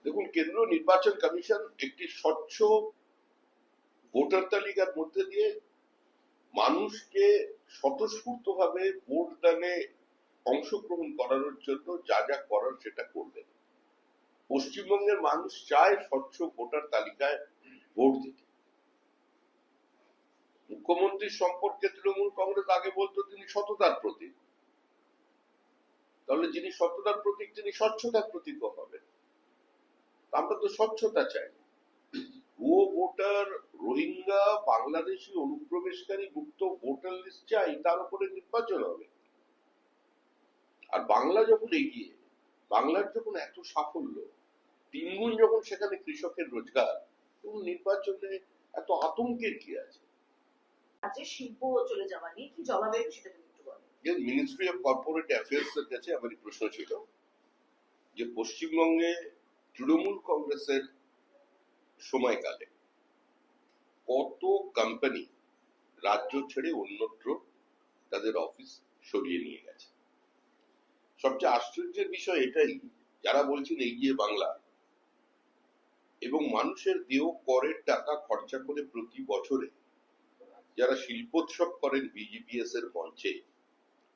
দেখুন, কেন্দ্রীয় নির্বাচন কমিশন একটি স্বচ্ছ ভোটার তালিকার মধ্যে দিয়ে মানুষকে স্বতঃস্ফূর্তভাবে ভোট দানে অংশগ্রহণ করানোর জন্য যা যা করার সেটা করবেন। পশ্চিমবঙ্গের মানুষ চায় স্বচ্ছ ভোটার তালিকায় ভোট দিতে। মুখ্যমন্ত্রী সম্পর্কে তৃণমূল কংগ্রেস আগে বলতো তিনি সততার প্রতীক, তাহলে যিনি সততার প্রতীক তিনি স্বচ্ছতার প্রতীক হবেন। আমরা তো স্বচ্ছতা চাই। ভুয়ো ভোটার, রোহিঙ্গা, বাংলাদেশি অনুপ্রবেশকারী মুক্ত ভোটার লিস্ট চাই, তার উপরে নির্বাচন হবে। আর বাংলা যখন এগিয়ে, বাংলার যখন এত সাফল্য, 3 গুণ যখন সেখানে কৃষকের রোজগার, তখন নির্বাচনে এত আতঙ্কের কি আছে? শিল্প চলে যাওয়া নিয়ে কি জবাবে সেটা একটু বলেন। মিনিস্ট্রি অফ কর্পোরেট অ্যাফেয়ার্স এর কাছে আমার প্রশ্ন ছিল যে পশ্চিমবঙ্গে তৃণমূল কংগ্রেসের সময়কালে কত কোম্পানি রাজ্য ছেড়ে অন্যত্র তাদের অফিস সরিয়ে নিয়ে গেছে। সবচেয়ে আশ্চর্যের বিষয় এটাই, যারা বলছেন এগিয়ে বাংলা এবং মানুষের দেয় করের টাকা খরচা করে প্রতি বছরে যারা শিল্পোৎসব করেন বিজিপিএস এর মঞ্চে,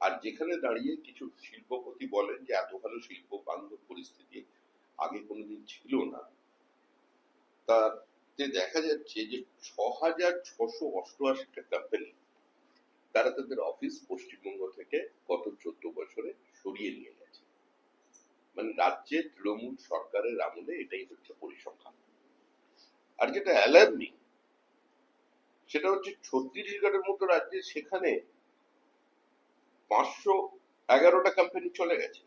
আর যেখানে দাঁড়িয়ে কিছু শিল্পপতি বলেন যে এত ভালো শিল্প বান্ধব পরিস্থিতি আগে কোনোদিন ছিল না, তাতে দেখা যাচ্ছে যে 6,688টা কোম্পানি তারা তাদের অফিস পশ্চিমবঙ্গ থেকে গত 14 বছরে সরিয়ে নিয়ে গেছে। মানে রাজ্যের তৃণমূল সরকারের আমলে এটাই হচ্ছে পরিসংখ্যান। আর যেটা অ্যালার্মিং সেটা হচ্ছে ছত্তিশগড়ের মতো রাজ্যে সেখানে 511টা কোম্পানি চলে গেছে।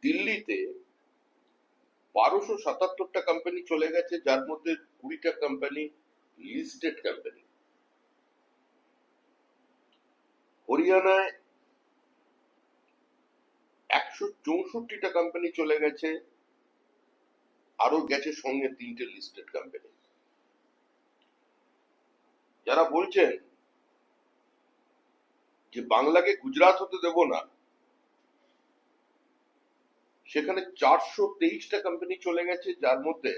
দিল্লিতে 1277টা কোম্পানি চলে গেছে, যার মধ্যে 20টা কোম্পানি লিস্টেড কোম্পানি। হরিয়ানায় 164টা কোম্পানি চলে গেছে, আরো গেছে সঙ্গে 3টে লিস্টেড কোম্পানি। যারা বলছেন যে বাংলাকে গুজরাট হতে দেব না, সেখানে 423টা কোম্পানি চলে গেছে, যার মধ্যে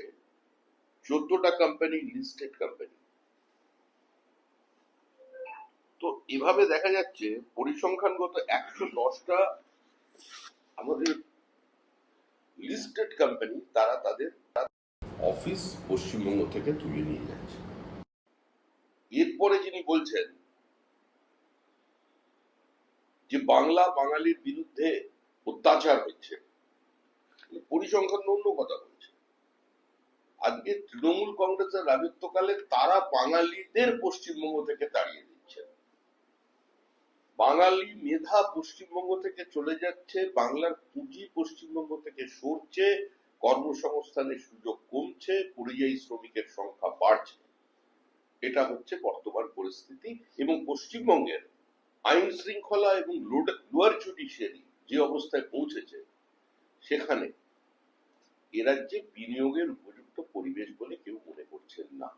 14টা কোম্পানি লিস্টেড কোম্পানি। তো এভাবে দেখা যাচ্ছে পরিসংখ্যানগত 110টা আমাদের লিস্টেড কোম্পানি তারা তাদের অফিস পশ্চিমবঙ্গ থেকে তুলে নিয়ে যাচ্ছে। এরপরে যিনি বলছেন যে বাংলা বাঙালির বিরুদ্ধে অত্যাচার হচ্ছে, পরিসংখ্যান অন্য কথা বলছে। আজকে তৃণমূল কংগ্রেসের রাজত্বকালে তারা বাঙালিদের পশ্চিমবঙ্গ থেকে তাড়িয়ে দিচ্ছে। বাঙালি মেধা পশ্চিমবঙ্গ থেকে চলে যাচ্ছে, বাংলার পুঁজি পশ্চিমবঙ্গ থেকে সরছে, কর্মসংস্থানের সুযোগ কমছে, পরিযায়ী শ্রমিকের সংখ্যা বাড়ছে। এটা হচ্ছে বর্তমান পরিস্থিতি। এবং পশ্চিমবঙ্গের আইন শৃঙ্খলা এবং লোয়ার জুডিশিয়ারি যে অবস্থায় পৌঁছেছে, সেখানে এ রাজ্যে বিনিয়োগের উপযুক্ত পরিবেশ বলে কেউ মনে করছেন না।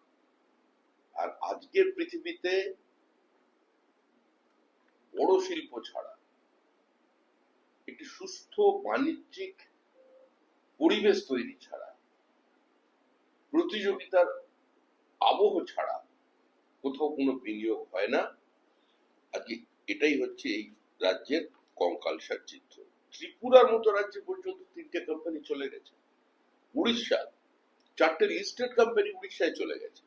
আর আজকের পৃথিবীতে বড় শিল্প ছাড়া, একটি সুস্থ বাণিজ্যিক পরিবেশ তৈরি ছাড়া, প্রতিযোগিতার আবহ ছাড়া কোথাও কোনো বিনিয়োগ হয় না। আজকে এটাই হচ্ছে এই রাজ্যের কঙ্কালসার চিত্র। ত্রিপুরার মতো রাজ্যে পর্যন্ত 3টে কোম্পানি চলে গেছে। উড়িষ্যা 4টে লিস্টেড কোম্পানি উড়িষ্যায় চলে গেছে।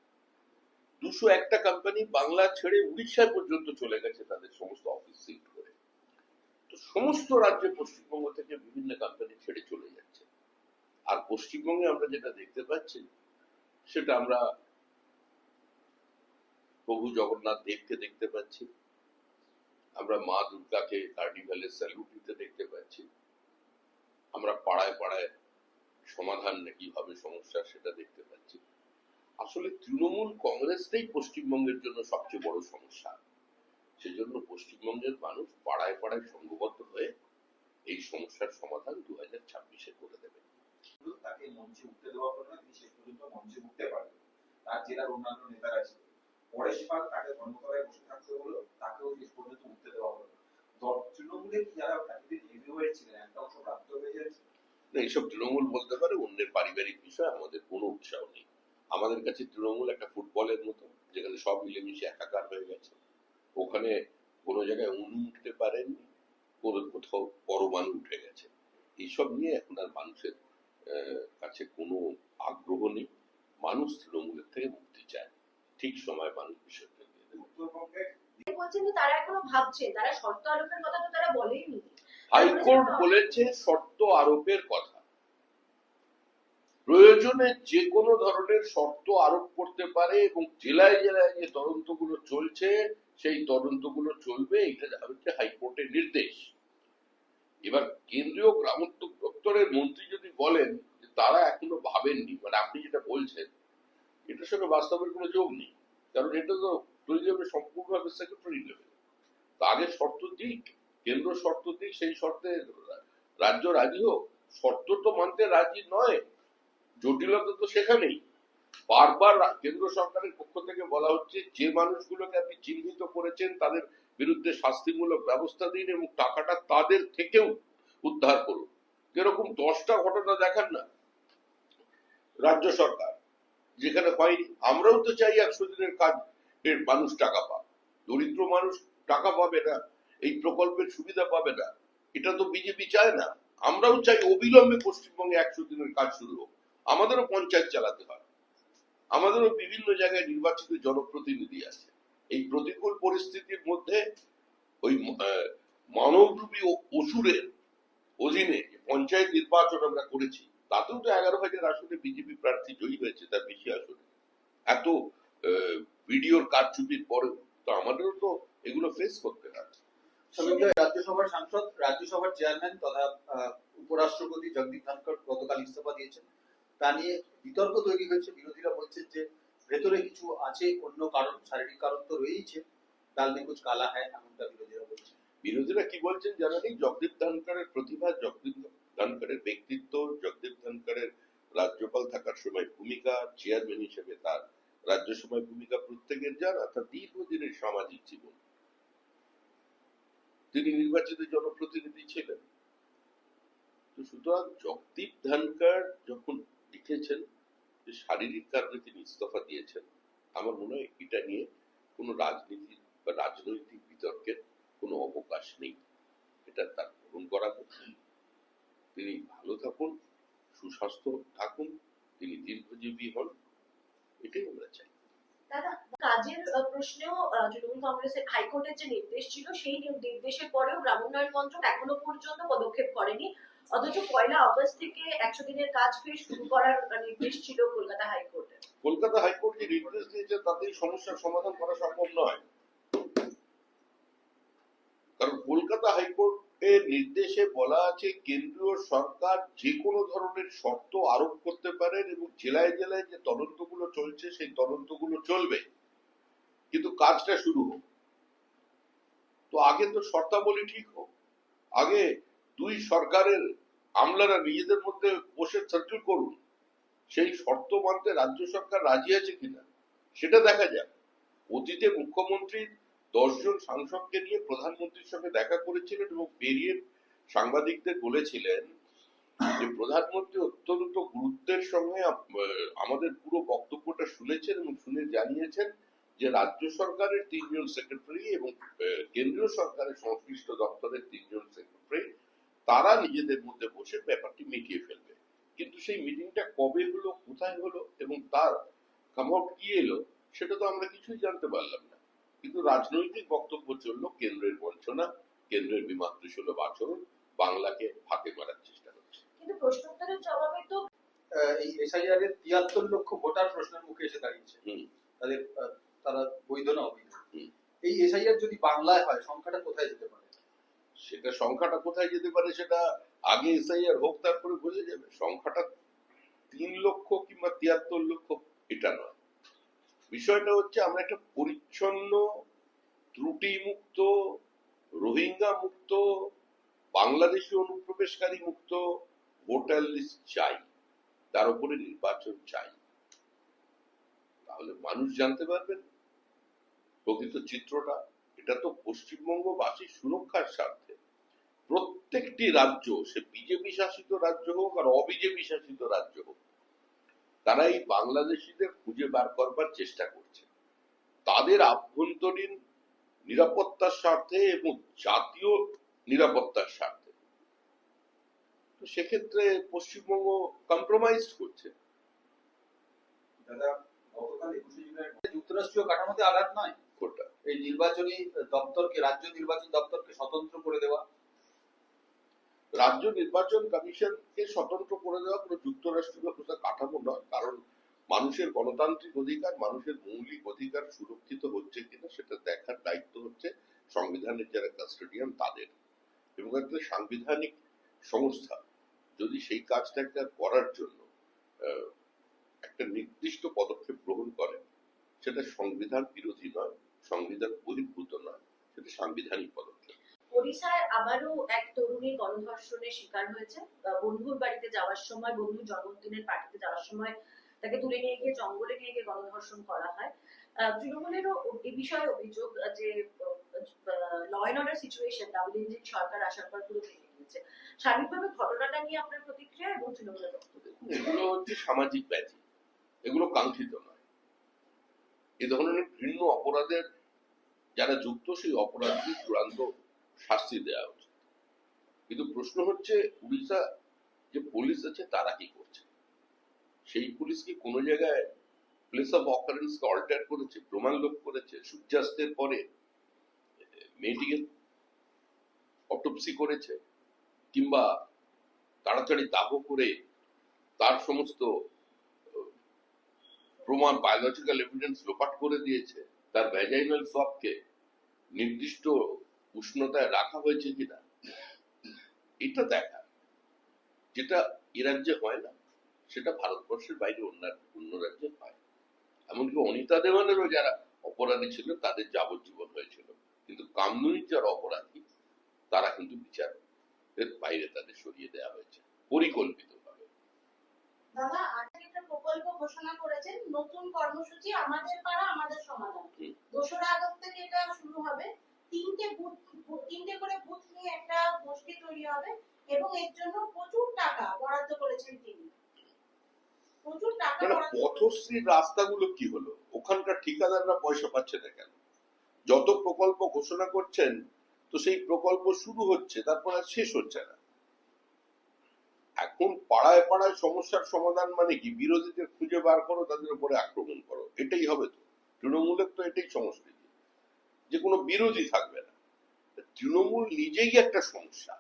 201টা কোম্পানি বাংলা ছেড়ে উড়িষ্যায় পর্যন্ত চলে গেছে তাদের সমস্ত অফিস শিফট করে। তো সমস্ত রাজ্যে পশ্চিমবঙ্গ থেকে বিভিন্ন কোম্পানি ছেড়ে চলে যাচ্ছে। আর পশ্চিমবঙ্গে আমরা যেটা দেখতে পাচ্ছি, সেটা আমরা প্রভু জগন্নাথ দেবকে দেখতে পাচ্ছি, আমরা মা দুর্গাকে কার্নিভালে স্যালুট দিতে দেখতে পাচ্ছি, আমরা পাড়ায় পাড়ায় সমাধান নাকি হবে সমস্যা সেটা দেখতে পাচ্ছি। আসলে তৃণমূল কংগ্রেসটাই পশ্চিমবঙ্গের জন্য সবচেয়ে বড় সমস্যা। সেজন্য পশ্চিমবঙ্গের মানুষ পাড়ায় পাড়ায় সংঘবদ্ধ হয়ে এই সমস্যার সমাধান 2026-এ করে দেবে। তাকে মঞ্চে উঠতে দেওয়া হলো না, তিনি শেষ পর্যন্ত মঞ্চে উঠতে পারবেন। তার জেলার অন্যান্য নেতারা ছিল, পরেশ পাল তাকে ধর্মতলায় বসে থাকতে হলো, তাকেও শেষ পর্যন্ত উঠতে দেওয়া হলো। তৃণমূলের যারা এতদিন হেভিওয়েট ছিলেন একটা অংশ প্রাপ্ত হয়ে যাচ্ছে। এইসব তৃণমূল বলতে পারে অন্যের পারিবারিক বিষয়, আমাদের কোনো উৎসাহ নেই। আমাদের কাছে তৃণমূল একটা ফুটবলের মতো, যেখানে সব মিলেমিশে একাকার হয়ে গেছে। ওখানে কোনো জায়গায় অণু উঠতে পারেনি, কোথাও পরমাণু উঠে গেছে। এইসব নিয়ে এখন আর মানুষের কাছে কোনো আগ্রহ নেই। মানুষ তৃণমূলের থেকে মুক্তি চায়। ঠিক সময় মানুষ বিষয়টা দিয়ে দেবে। উত্তরবঙ্গে বলছেন যে তারা এখনো ভাবছে, তারা শর্ত আরোপের কথা তো তারা বলেইনি। হাইকোর্ট বলেছে শর্ত আরোপের কথা, প্রয়োজনে যে কোনো ধরনের শর্ত আরোপ করতে পারে এবং জেলায় জেলায় যে তদন্তগুলো চলছে সেই তদন্তগুলো চলবে, এটা হচ্ছে হাইকোর্টের নির্দেশ। এবার কেন্দ্রীয় গ্রামোদ্যোগ দপ্তরের মন্ত্রী যদি বলেন যে তারা এখনো ভাবেননি, মানে আপনি যেটা বলছেন এটার সঙ্গে বাস্তবের কোনো যোগ নেই, কারণ এটা তো তৈরি হবে সম্পূর্ণভাবে সেক্রেটারি লেভেল। তো আগে শর্ত দিক, কেন্দ্র শর্ত দিক, সেই শর্তে রাজ্য রাজি হোক। শর্ত তো মানতে রাজি নয়, জটিলতা তো সেখানেই। বারবার কেন্দ্র সরকারের পক্ষ থেকে বলা হচ্ছে যে মানুষগুলোকে আপনি চিহ্নিত করেছেন তাদের বিরুদ্ধে শাস্তিমূলক ব্যবস্থা দিন এবং টাকাটা তাদের থেকেও উদ্ধার করুন। এরকম 10টা ঘটনা দেখান না রাজ্য সরকার, যেখানে হয়নি। আমরাও তো চাই 100 দিনের কাজ এর মানুষ টাকা পাক, দরিদ্র মানুষ টাকা পাবে না, এই প্রকল্পের সুবিধা পাবে না, এটা তো বিজেপি চায় না। আমরাও চাই অবিলম্বে পশ্চিমবঙ্গে 100 দিনের কাজ শুরু হোক। আমাদেরও পঞ্চায়েত চালাতে হয়, আমাদেরও বিভিন্ন জায়গায় নির্বাচিত জনপ্রতিনিধি আছে। এই প্রতিকূল পরিস্থিতির মধ্যে ওই মানবরূপী অসুরের অধীনে যে পঞ্চায়েত নির্বাচন আমরা করেছি, তাতেও তো 11,000 আসনে বিজেপি প্রার্থী জয়ী হয়েছে, তার বেশি আসনে। এত ভিডিওর কারচুপির পরেও তো আমাদেরও তো এগুলো ফেস করতে হয়। রাজ্যসভার সাংসদ, রাজ্যসভার চেয়ারম্যান তথা উপরাষ্ট্রপতি জগদীপ ধনখড় গতকাল ইস্তফা দিয়েছেন। তা নিয়ে বিতর্ক তৈরি হয়েছে। বিরোধীরা বলছেন যে ভেতরে কিছু আছে, অন্য কারণ, শারীরিক কারণ তো রয়েছে, ডাল মে কুছ কালা হ্যায়, এমনটা বিরোধীরা বলছেন। বিরোধীরা কি বলছেন জানা নেই। জগদীপ ধনখড়ের প্রতিভা, জগদীপ ধনখড়ের ব্যক্তিত্ব, জগদীপ ধনখড়ের রাজ্যপাল থাকার সময় ভূমিকা, চেয়ারম্যান হিসেবে তার রাজ্যসভায় ভূমিকা প্রত্যেকের জানা, তার দীর্ঘদিনের সামাজিক জীবন। তিনি নির্বাচিত জনপ্রতিনিধি ছিলেন। তো সুতরাং জগদীপ ধনখড় যখন লিখেছেন যে শারীরিক কারণে তিনি ইস্তফা দিয়েছেন, আমার মনে হয় এটা নিয়ে কোনো রাজনীতি বা রাজনৈতিক বিতর্কের কোনো অবকাশ নেই। এটা তার পূরণ করা কথা। তিনি ভালো থাকুন, সুস্বাস্থ্য থাকুন, তিনি দীর্ঘজীবী হন, এটাই আমরা চাই। দাদা, কাজের প্রশ্নেও তৃণমূল কংগ্রেসের হাইকোর্টের যে নির্দেশ ছিল সেই নির্দেশের পরেও গ্রামোন্নয়ন মন্ত্রক এখনো পর্যন্ত পদক্ষেপ করেনি, অথচ 1 আগস্ট থেকে 100 দিনের কাজ ফের শুরু করার নির্দেশ ছিল কলকাতা হাইকোর্টে। কলকাতা হাইকোর্ট যে নির্দেশ দিয়েছে তাতেই সমস্যার সমাধান করা সম্ভব নয়, কারণ কলকাতা হাইকোর্টের নির্দেশে বলা আছে কেন্দ্রীয় সরকার যে কোনো ধরনের শর্ত আরোপ করতে পারেন এবং জেলায় জেলায় যে তদন্তগুলো চলছে সেই তদন্তগুলো চলবে, কিন্তু কাজটা শুরু হোক। তো আগে তো শর্তাবলী ঠিক হোক, আগে দুই সরকারের আমলারা নিজেদের মধ্যে বসে সার্কেল করুন, সেই শর্ত মানতে রাজ্য সরকার রাজি আছে কিনা সেটা দেখা যাক। অতীতে মুখ্যমন্ত্রী 10 জন সাংসদকে নিয়ে প্রধানমন্ত্রীর সঙ্গে দেখা করেছিলেন এবং বেরিয়ে সাংবাদিকদের বলেছিলেন যে প্রধানমন্ত্রী অত্যন্ত গুরুত্বের সঙ্গে আমাদের পুরো বক্তব্যটা শুনেছেন এবং শুনে জানিয়েছেন যে রাজ্য সরকারের 3 জন সেক্রেটারি এবং কেন্দ্রীয় সরকারের সংশ্লিষ্ট দপ্তরের 3 জন সেক্রেটারি তারা নিজেদের মধ্যে বসে ব্যাপারটি মিটিয়ে ফেলবে। কিন্তু সেই মিটিংটা কবে হলো, কোথায় হলো এবং তার কামআউট কি এলো সেটা তো আমরা কিছুই জানতে পারলাম না। কিন্তু রাজনৈতিক বক্তব্য চললো কেন্দ্রের বঞ্চনা, কেন্দ্রের বিমাতৃসুলভ আচরণ, বাংলাকে ফাঁকে মারার চেষ্টা হচ্ছে। কিন্তু প্রশ্নোত্তরের জবাবে তো এই এসআইআর এর 73 লক্ষ ভোটার প্রশ্নের মুখে এসে দাঁড়িয়েছে। তাদের তারা বৈধ না অবৈধ। এই এসআইআর যদি বাংলায় হয় সংখ্যাটা কোথায় যেতে পারে? সেটা সংখ্যাটা কোথায় যেতে পারে সেটা আগে এসআইআর হোক, তারপরে বোঝা যাবে। সংখ্যাটা 3 লক্ষ কিংবা 73 লক্ষ এটা নয়। বিষয়টা হচ্ছে আমরা একটা পরিচ্ছন্ন, ত্রুটি মুক্ত, রোহিঙ্গা মুক্ত, বাংলাদেশি অনুপ্রবেশকারী মুক্ত ভোটার লিস্ট চাই, তার উপরে নির্বাচন চাই। তাহলে মানুষ জানতে পারবেন প্রকৃত চিত্রটা। এটা তো পশ্চিমবঙ্গবাসীর সুরক্ষার স্বার্থে, প্রত্যেকটি রাজ্য, সে বিজেপি শাসিত রাজ্য হোক আর অবিজেপি শাসিত রাজ্য হোক, তারা এই বাংলাদেশিদের খুঁজে বার করবার চেষ্টা করছে তাদের আভ্যন্তরীণ নিরাপত্তার স্বার্থে এবং জাতীয় নিরাপত্তার স্বার্থে। তো সেক্ষেত্রে পশ্চিমবঙ্গ কম্প্রোমাইজ করছে। দাদা, গতকাল 21শে জুলাই যুক্তরাষ্ট্রীয় কাঠামোতে আঘাত নয় কোনটা? এই নির্বাচনী দপ্তরকে, রাজ্য নির্বাচন দপ্তরকে স্বতন্ত্র করে দেওয়া? রাজ্য নির্বাচন কমিশনকে স্বতন্ত্র করে দেওয়া কোনো যুক্তরাষ্ট্রীয় কাঠামো নয়, কারণ মানুষের গণতান্ত্রিক অধিকার, মানুষের মৌলিক অধিকার সুরক্ষিত হচ্ছে কিনা সেটা দেখার দায়িত্ব হচ্ছে সংবিধানের যারা কাস্টোডিয়ান তাদের, এবং একটা সাংবিধানিক সংস্থা যদি সেই কাজটাকে করার জন্য একটা নির্দিষ্ট পদক্ষেপ গ্রহণ করে, সেটা সংবিধান বিরোধী নয়, সংবিধান বহির্ভূত নয়, সেটা সাংবিধানিক পদক্ষেপ। ওড়িশায় আবারও এক তরুণী গণধর্ষণের শিকার হয়েছে। বন্ধুর বাড়িতে যাওয়ার সময়, বন্ধুর জন্মদিনের পার্টিতে যাওয়ার সময় তাকে তুলে নিয়ে গিয়ে জঙ্গলে নিয়ে গিয়ে গণধর্ষণ করা হয়। তৃণমূলেরও এই বিষয়ে অভিযোগ যে law and order situation double engine সরকার আসার পর পুরো ভেঙে গিয়েছে। সার্বিকভাবে ঘটনাটা নিয়ে আপনার প্রতিক্রিয়া এবং তৃণমূলের বক্তব্য? এগুলো হচ্ছে সামাজিক ব্যাধি, এগুলো কাঙ্ক্ষিত নয়। এ ধরনের ঘৃণ্য অপরাধের যারা যুক্ত, সেই অপরাধী চূড়ান্ত শাস্তি দেওয়া উচিত। কিন্তু প্রশ্ন হচ্ছে উড়িষ্যা যে পুলিশ আছে তারা কি করছে? সেই পুলিশ কি কোনো জায়গায় প্লেস অফ অকারেন্স কে অল্টার করেছে, প্রমাণ লোপ করেছে? সূর্যাস্তের পরে মেয়েটিকে অটোপসি করেছে, কিংবা তাড়াতাড়ি দাহ করে তার সমস্ত প্রমাণ, বায়োলজিক্যাল এভিডেন্স লোপাট করে দিয়েছে? তার ভ্যাজাইনাল সোয়াবকে নির্দিষ্ট উষ্ণতায় রাখা হয়েছে কিনা, এটা দেখা। যেটা এ রাজ্যে হয় না, সেটা ভারতবর্ষের বাইরে অন্য রাজ্যে হয়। এমনকি অনিতা দেওয়ানেরও যারা অপরাধী ছিল তাদের যাবজ্জীবন হয়েছিল, কিন্তু কামনুনির যারা অপরাধী তারা কিন্তু বিচারের বাইরে তাদের সরিয়ে দেওয়া হয়েছে পরিকল্পিতভাবে। দাদা, একটা প্রকল্প ঘোষণা করেছেন, নতুন কর্মসূচি আমাদের পাড়া আমাদের সমাধান। 2রা আগস্ট থেকে এটা শুরু হবে। 3টে করে বুথ নিয়ে একটা গোষ্ঠী তৈরি হবে এবং এর জন্য প্রচুর টাকা বরাদ্দ করেছেন তিনি। প্রচুর টাকা মানে বরাদ্দ। পথশ্রীর রাস্তাগুলো কি হলো? ওখানকার ঠিকাদাররা পয়সা পাচ্ছে না কেন? যত প্রকল্প ঘোষণা করছেন, তো সেই প্রকল্প শুরু হচ্ছে, তারপর আর শেষ হচ্ছে না। এখন পাড়ায় পাড়ায় সমস্যার সমাধান মানে কি? বিরোধীদের খুঁজে বার করো, তাদের উপরে আক্রমণ করো, এটাই হবে তো? তৃণমূলের তো এটাই সংস্কৃতি, যে কোনো বিরোধী থাকবে না। তৃণমূল নিজেই একটা সমস্যা।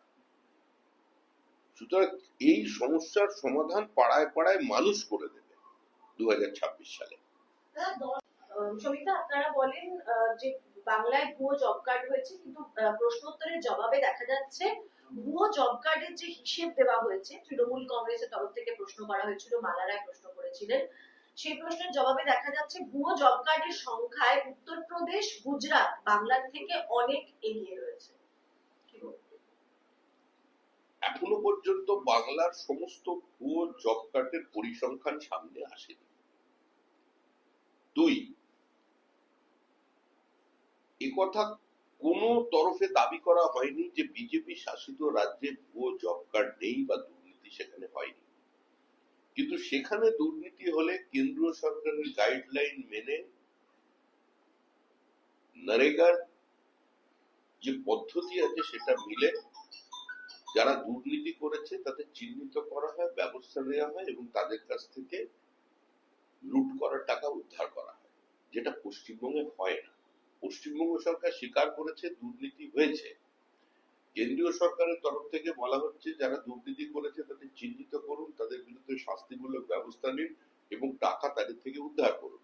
সুতরাং এই সমস্যার সমাধান পাড়ায় পাড়ায় মানুষ করে দেবে 2026 সালে। সমিতা, আপনারা বলেন যে বাংলায় ভুয়ো জব কার্ড হয়েছে, কিন্তু প্রশ্নোত্তরের জবাবে দেখা যাচ্ছে ভুয়ো জব কার্ডের যে হিসেব দেওয়া হয়েছে, তৃণমূল কংগ্রেসের তরফ থেকে প্রশ্ন করা হয়েছিল, মালা রায় প্রশ্ন করেছিলেন, সেই প্রশ্নের জবাবে দেখা যাচ্ছে ভুয়ো জব কার্ডের সংখ্যায় উত্তরপ্রদেশ, গুজরাট বাংলার থেকে অনেক এগিয়ে রয়েছে। এখনো পর্যন্ত বাংলার সমস্ত ভুয়ো জব কার্ডের পরিসংখ্যান সামনে আসেনি। 2, একথা কোন তরফে দাবি করা হয়নি যে বিজেপি শাসিত রাজ্যে ভুয়ো জব কার্ড নেই বা দুর্নীতি সেখানে হয়নি, কিন্তু সেখানে দুর্নীতি হলে কেন্দ্রীয় সরকারের গাইডলাইন মেনে নরেগার যে পদ্ধতি আছে সেটা মিলে যারা দুর্নীতি করেছে তাদের চিহ্নিত করা হয়, ব্যবস্থা নেওয়া হয় এবং তাদের কাছ থেকে লুট করার টাকা উদ্ধার করা হয়, যেটা পশ্চিমবঙ্গে হয় না। পশ্চিমবঙ্গ সরকার স্বীকার করেছে দুর্নীতি হয়েছে, কেন্দ্রীয় সরকারের তরফ থেকে বলা হচ্ছে যারা দুর্নীতি করেছে তাদের চিহ্নিত করুন, তাদের বিরুদ্ধে শাস্তিমূলক ব্যবস্থা নিন এবং টাকা তাদের থেকে উদ্ধার করুন।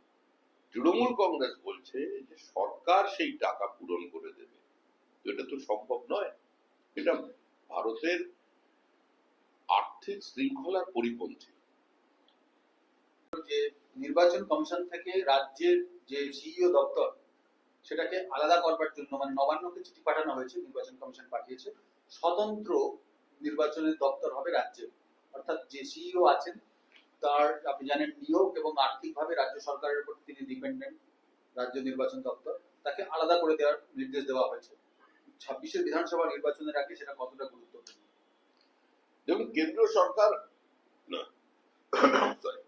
তৃণমূল কংগ্রেস বলছে যে সরকার সেই টাকা পূরণ করে দেবে। এটা তো সম্ভব নয়, এটা ভারতের আর্থিক শৃঙ্খলার পরিপন্থী। যে নির্বাচন কমিশন থেকে রাজ্যের যে সিইও দপ্তর, সেটাকে আলাদা করবার জন্য মানে নবান্নকে চিঠি পাঠানো হয়েছে, নির্বাচন কমিশন পাঠিয়েছে, স্বতন্ত্র নির্বাচনের দপ্তর হবে রাজ্যে। অর্থাৎ যে সিইও আছেন তার, আপনি জানেন, নিয়োগ এবং আর্থিকভাবে রাজ্য সরকারের উপর তিনি ডিপেন্ডেন্ট, রাজ্য নির্বাচন দপ্তর, তাকে আলাদা করে দেওয়ার নির্দেশ দেওয়া হয়েছে। 26-এর বিধানসভা নির্বাচনের আগে সেটা কতটা গুরুত্বপূর্ণ? দেখুন, কেন্দ্রীয় সরকার না sorry,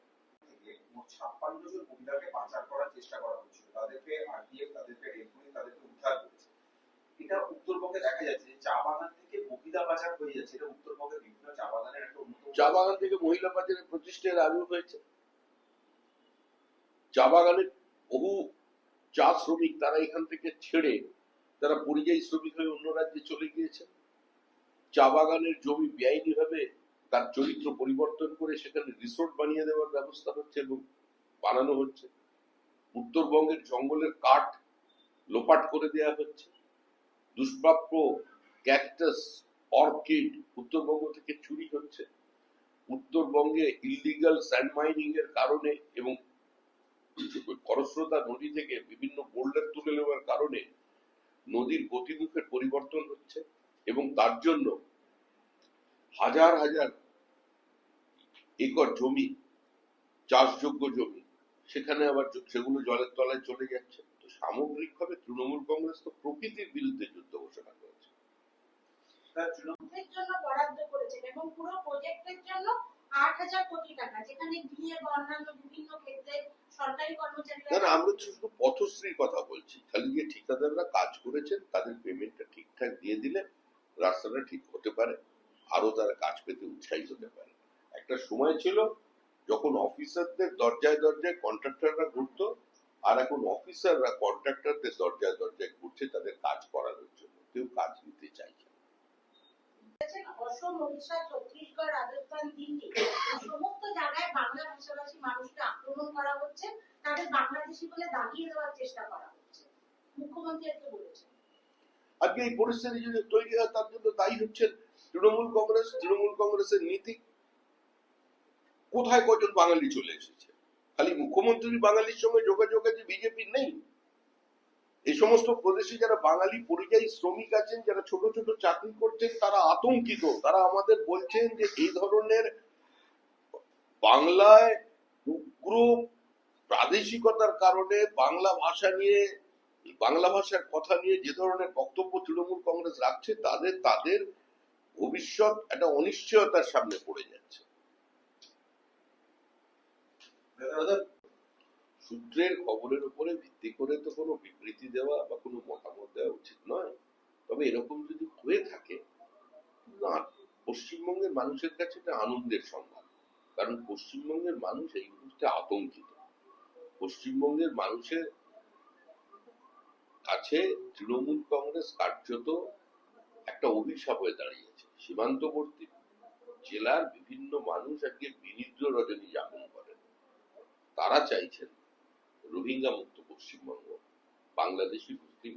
থেকে মোট 56 জন মহিলাকে পাচার করার চেষ্টা করা হচ্ছিল। তাদেরকে আরপিএফ, তাদেরকে রেড পুলিশ তাদেরকে উদ্ধার করেছে। এটা উত্তরবঙ্গে দেখা যাচ্ছে যে চা বাগান থেকে মহিলা পাচার হয়ে যাচ্ছে। এটা উত্তরবঙ্গের বিভিন্ন চা বাগানের একটা অন্যতম চা বাগান থেকে মহিলা পাচারের প্রতিষ্ঠার আবির্ভাব হয়েছে। চা বাগানের বহু চা শ্রমিক তারা এখান থেকে ছেড়ে তারা পরিযায়ী শ্রমিক হয়ে অন্য রাজ্যে চলে গিয়েছে। চা বাগানের জমি বেআইনিভাবে তার চরিত্র পরিবর্তন করে সেখানে রিসোর্ট বানিয়ে দেওয়ার ব্যবস্থা হচ্ছে এবং বানানো হচ্ছে। উত্তরবঙ্গের জঙ্গলের কাঠ লোপাট করে দেওয়া হচ্ছে। দুষ্প্রাপ্য ক্যাকটাস, অর্কিড উত্তরবঙ্গ থেকে চুরি হচ্ছে। উত্তরবঙ্গে ইললিগাল স্যান্ড মাইনিং এর কারণে এবং খরস্রোতা নদী থেকে বিভিন্ন বোল্ডার তুলে নেওয়ার কারণে নদীর গতিমুখের পরিবর্তন হচ্ছে এবং তার জন্য হাজার হাজার একর জমি, চাষযোগ্য জমি, সেখানে আবার সেগুলো জলের তলায় চলে যাচ্ছে। তো সামগ্রিকভাবে তৃণমূল কংগ্রেস তো প্রকৃতির বিরুদ্ধে যুদ্ধ ঘোষণা করেছে। তার তৃণমূল এর জন্য বরাদ্দ করেছেন এবং পুরো প্রজেক্টের জন্য 8,000 কোটি টাকা, যেখানে ডিএ বা অন্যান্য বিভিন্ন ক্ষেত্রে সরকারি না কর্মচারীরা না, আমরা শুধু পথশ্রীর কথা বলছি। খালি যে ঠিকাদাররা কাজ করেছেন তাদের পেমেন্টটা ঠিকঠাক দিয়ে দিলে রাস্তাটা ঠিক হতে পারে, আরো তারা কাজ পেতে উৎসাহী হতে পারে। একটা সময় ছিল যখন অফিসারদের দরজায় দরজায় কন্ট্রাক্টররা ঘুরতো, আর এখন অফিসাররা কন্ট্রাক্টরদের দরজায় দরজায় ঘুরছে তাদের কাজ করানোর জন্য। কেউ কাজ নিতে চাইছে না। অসম, ওড়িশা, ছত্তিশগড়, রাজস্থান, দিল্লি এই সমস্ত জায়গায় বাংলা ভাষাভাষী মানুষকে আক্রমণ করা হচ্ছে, তাদের বাংলাদেশি বলে দাগিয়ে দেওয়ার চেষ্টা করা হচ্ছে। মুখ্যমন্ত্রী আজকে বলেছেন। আজকে এই পরিস্থিতি যদি তৈরি হয় তার জন্য দায়ী হচ্ছেন তৃণমূল কংগ্রেস, তৃণমূল কংগ্রেসের নীতি। কোথায় কজন বাঙালি চলে এসেছে? খালি মুখ্যমন্ত্রী বাঙালির সঙ্গে যোগাযোগ আছে, বিজেপির নেই? এই সমস্ত প্রদেশে যারা বাঙালি পরিযায়ী শ্রমিক আছেন, যারা ছোট ছোট চাকরি করছেন, তারা আতঙ্কিত। তারা আমাদের বলছেন যে এই ধরনের বাংলায় উগ্র প্রাদেশিকতার কারণে বাংলা ভাষা নিয়ে, বাংলা ভাষার কথা নিয়ে যে ধরনের বক্তব্য তৃণমূল কংগ্রেস রাখছে, তাদের ভবিষ্যৎ একটা অনিশ্চয়তার সামনে পড়ে যাচ্ছে। সূত্রের খবরের উপরে ভিত্তি করে তো কোনো বিবৃতি দেওয়া বা কোনো মতামত দেওয়া উচিত নয়। তবে এরকম যদি হয়ে থাকে, না, পশ্চিমবঙ্গের মানুষের কাছে এটা আনন্দের সংবাদ। কারণ পশ্চিমবঙ্গের মানুষ এই মুহূর্তে আতঙ্কিত। পশ্চিমবঙ্গের মানুষের কাছে তৃণমূল কংগ্রেস কার্যত একটা অভিশাপ হয়ে দাঁড়িয়েছে। সীমান্তবর্তী জেলার বিভিন্ন মানুষ আজকে বিনিদ্র রজনী যাপন করেন। তারা চাইছেন রোহিঙ্গা মুক্ত পশ্চিমবঙ্গ, বাংলাদেশি মুসলিম